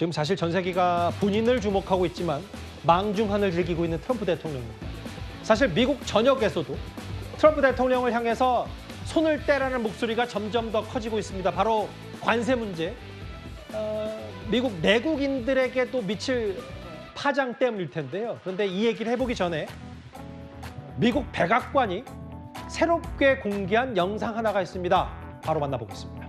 지금 사실 전 세계가 본인을 주목하고 있지만 망중한을 즐기고 있는 트럼프 대통령입니다. 사실 미국 전역에서도 트럼프 대통령을 향해서 손을 떼라는 목소리가 점점 더 커지고 있습니다. 바로 관세 문제, 미국 내국인들에게도 미칠 파장 때문일 텐데요. 그런데 이 얘기를 해보기 전에 미국 백악관이 새롭게 공개한 영상 하나가 있습니다. 바로 만나보겠습니다.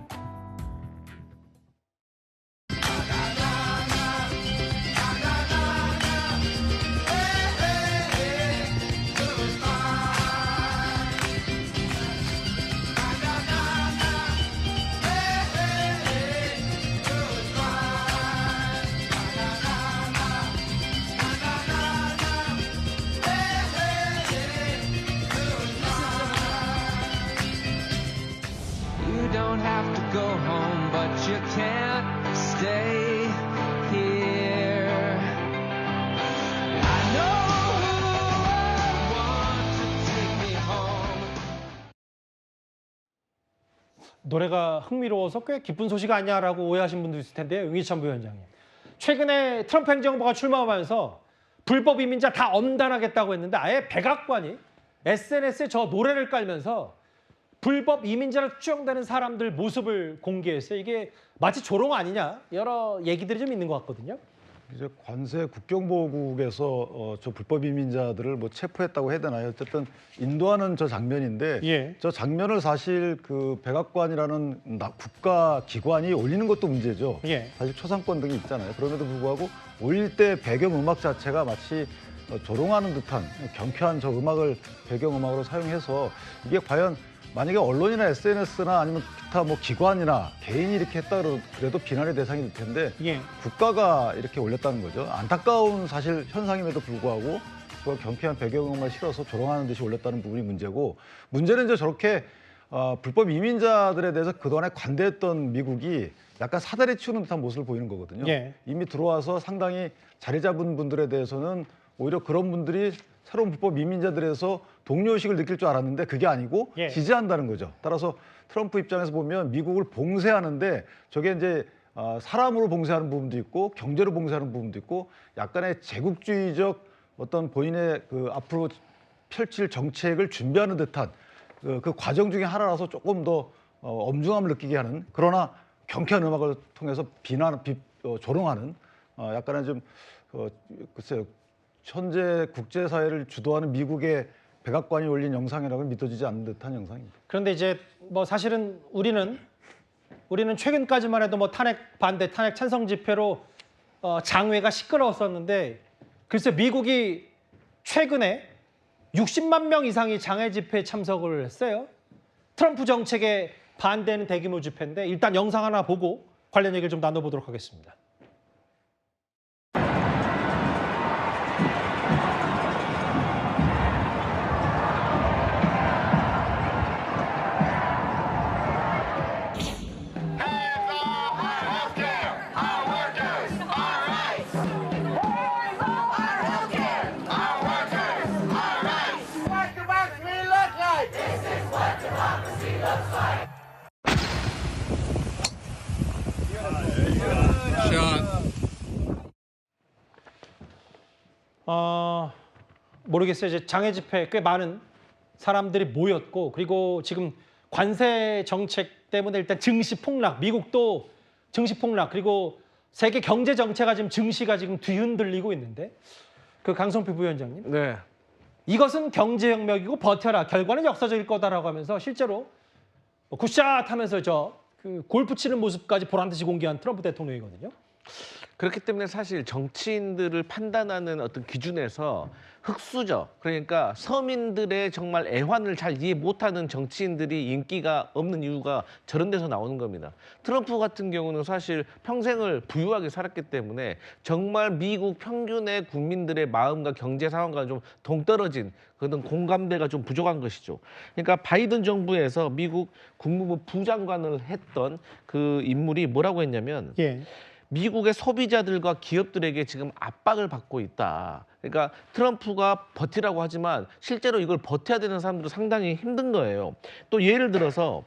You don't have to go home, but you can't stay here. I know I want to take me home. 노래가 흥미로워서 꽤 기쁜 소식 아니냐라고 오해하신 분도 있을 텐데요. 윤기찬 부위원장님. 최근에 트럼프 행정부가 출마하면서 불법 이민자 다 엄단하겠다고 했는데 아예 백악관이 SNS에 저 노래를 깔면서 불법 이민자로 추정되는 사람들 모습을 공개했어요. 이게 마치 조롱 아니냐 여러 얘기들이 좀 있는 것 같거든요. 이제 관세 국경보호국에서 저 불법 이민자들을 뭐 체포했다고 해야 되나요? 어쨌든 인도하는 저 장면인데 예. 저 장면을 사실 그 백악관이라는 국가 기관이 올리는 것도 문제죠. 예. 사실 초상권 등이 있잖아요. 그럼에도 불구하고 올릴 때 배경 음악 자체가 마치 조롱하는 듯한 경쾌한 저 음악을 배경 음악으로 사용해서 이게 과연 만약에 언론이나 SNS나 아니면 기타 뭐 기관이나 개인이 이렇게 했다 그래도 비난의 대상이 될 텐데 예. 국가가 이렇게 올렸다는 거죠. 안타까운 사실 현상임에도 불구하고 그 경쾌한 배경음악을 실어서 조롱하는 듯이 올렸다는 부분이 문제고, 문제는 이제 저렇게 불법 이민자들에 대해서 그동안에 관대했던 미국이 약간 사다리 치우는 듯한 모습을 보이는 거거든요. 예. 이미 들어와서 상당히 자리 잡은 분들에 대해서는 오히려 그런 분들이 새로운 불법 이민자들에서 동료의식을 느낄 줄 알았는데 그게 아니고 예. 지지한다는 거죠. 따라서 트럼프 입장에서 보면 미국을 봉쇄하는데 저게 이제 사람으로 봉쇄하는 부분도 있고 경제로 봉쇄하는 부분도 있고 약간의 제국주의적 어떤 본인의 그 앞으로 펼칠 정책을 준비하는 듯한 그 과정 중에 하나라서 조금 더 엄중함을 느끼게 하는, 그러나 경쾌한 음악을 통해서 조롱하는 약간은 좀 글쎄요. 현재 국제사회를 주도하는 미국의 백악관이 올린 영상이라고 믿어지지 않는 듯한 영상입니다. 그런데 이제 뭐 사실은 우리는 최근까지만 해도 뭐 탄핵 반대, 탄핵 찬성 집회로 장외가 시끄러웠었는데 글쎄 미국이 최근에 60만 명 이상이 장외 집회에 참석을 했어요. 트럼프 정책에 반대하는 대규모 집회인데 일단 영상 하나 보고 관련 얘기를 좀 나눠보도록 하겠습니다. 모르겠어요. 이제 장애 집회 꽤 많은 사람들이 모였고, 그리고 지금 관세 정책 때문에 일단 증시 폭락, 미국도 증시 폭락, 그리고 세계 경제 정체가 지금 증시가 지금 뒤흔들리고 있는데, 그 강성필 부위원장님, 네. 이것은 경제혁명이고 버텨라, 결과는 역사적일 거다라고 하면서 실제로 굿샷 하면서 그 골프 치는 모습까지 보란 듯이 공개한 트럼프 대통령이거든요. 그렇기 때문에 사실 정치인들을 판단하는 어떤 기준에서 흑수저, 그러니까 서민들의 정말 애환을 잘 이해 못하는 정치인들이 인기가 없는 이유가 저런 데서 나오는 겁니다. 트럼프 같은 경우는 사실 평생을 부유하게 살았기 때문에 정말 미국 평균의 국민들의 마음과 경제 상황과 좀 동떨어진 그런 공감대가 좀 부족한 것이죠. 그러니까 바이든 정부에서 미국 국무부 부장관을 했던 그 인물이 뭐라고 했냐면, 예. 미국의 소비자들과 기업들에게 지금 압박을 받고 있다. 그러니까 트럼프가 버티라고 하지만 실제로 이걸 버텨야 되는 사람들은 상당히 힘든 거예요. 또 예를 들어서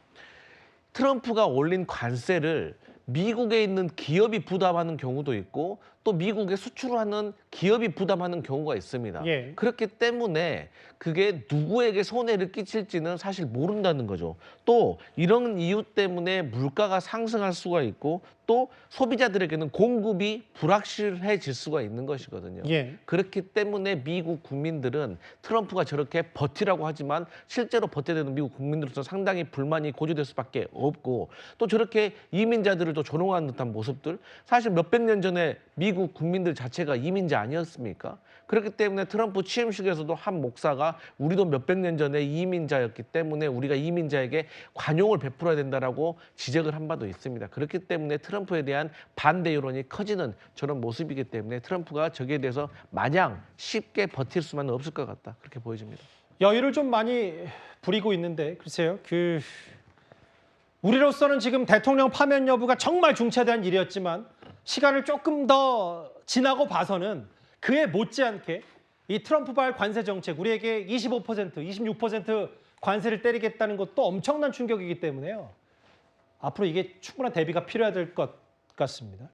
트럼프가 올린 관세를 미국에 있는 기업이 부담하는 경우도 있고 또 미국에 수출하는 기업이 부담하는 경우가 있습니다. 예. 그렇기 때문에 그게 누구에게 손해를 끼칠지는 사실 모른다는 거죠. 또 이런 이유 때문에 물가가 상승할 수가 있고 또 소비자들에게는 공급이 불확실해질 수가 있는 것이거든요. 예. 그렇기 때문에 미국 국민들은 트럼프가 저렇게 버티라고 하지만 실제로 버텨야 되는 미국 국민들로서 상당히 불만이 고조될 수밖에 없고 또 저렇게 이민자들을 또 조롱하는 듯한 모습들 사실 몇백 년 전에 미국 국민들 자체가 이민자 아니었습니까? 그렇기 때문에 트럼프 취임식에서도 한 목사가 우리도 몇백 년 전에 이민자였기 때문에 우리가 이민자에게 관용을 베풀어야 된다라고 지적을 한 바도 있습니다. 그렇기 때문에 트럼프에 대한 반대 여론이 커지는 저런 모습이기 때문에 트럼프가 저기에 대해서 마냥 쉽게 버틸 수만은 없을 것 같다. 그렇게 보여집니다. 여유를 좀 많이 부리고 있는데 글쎄요. 우리로서는 지금 대통령 파면 여부가 정말 중차대한 일이었지만 시간을 조금 더 지나고 봐서는 그에 못지않게 이 트럼프발 관세 정책 우리에게 25%, 26% 관세를 때리겠다는 것도 엄청난 충격이기 때문에요. 앞으로 이게 충분한 대비가 필요해야 될 것 같습니다.